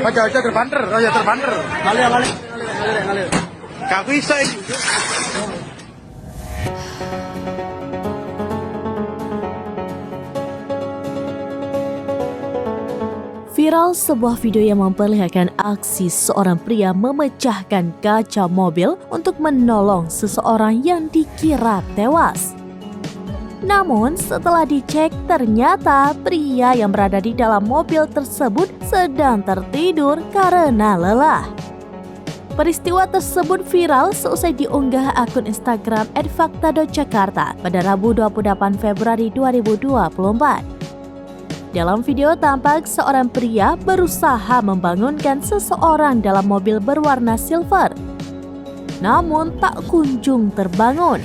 Aja terbanter, aja terbanter. Ngalir. Gak bisa ini. Viral sebuah video yang memperlihatkan aksi seorang pria memecahkan kaca mobil untuk menolong seseorang yang dikira tewas. Namun setelah dicek ternyata pria yang berada di dalam mobil tersebut sedang tertidur karena lelah. Peristiwa tersebut viral seusai diunggah akun Instagram @fakta.jakarta pada Rabu 28 Februari 2024. Dalam video tampak seorang pria berusaha membangunkan seseorang dalam mobil berwarna silver. Namun tak kunjung terbangun.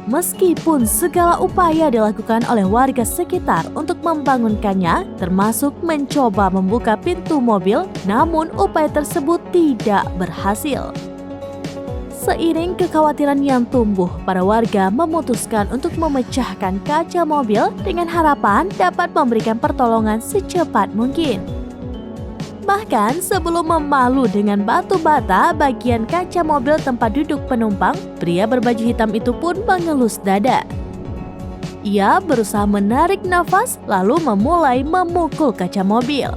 Meskipun segala upaya dilakukan oleh warga sekitar untuk membangunkannya, termasuk mencoba membuka pintu mobil, namun upaya tersebut tidak berhasil. Seiring kekhawatiran yang tumbuh, para warga memutuskan untuk memecahkan kaca mobil dengan harapan dapat memberikan pertolongan secepat mungkin. Bahkan sebelum memalu dengan batu bata bagian kaca mobil tempat duduk penumpang, pria berbaju hitam itu pun mengelus dada. Ia berusaha menarik nafas lalu memulai memukul kaca mobil.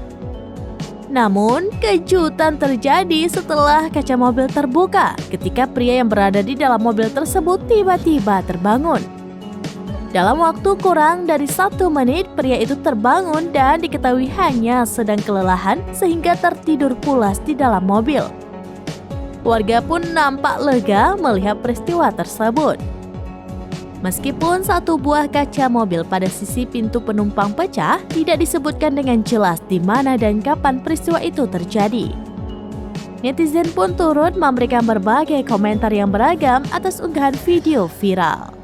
Namun, kejutan terjadi setelah kaca mobil terbuka ketika pria yang berada di dalam mobil tersebut tiba-tiba terbangun. Dalam waktu kurang dari 1 menit, pria itu terbangun dan diketahui hanya sedang kelelahan sehingga tertidur pulas di dalam mobil. Warga pun nampak lega melihat peristiwa tersebut. Meskipun satu buah kaca mobil pada sisi pintu penumpang pecah, tidak disebutkan dengan jelas di mana dan kapan peristiwa itu terjadi. Netizen pun turut memberikan berbagai komentar yang beragam atas unggahan video viral.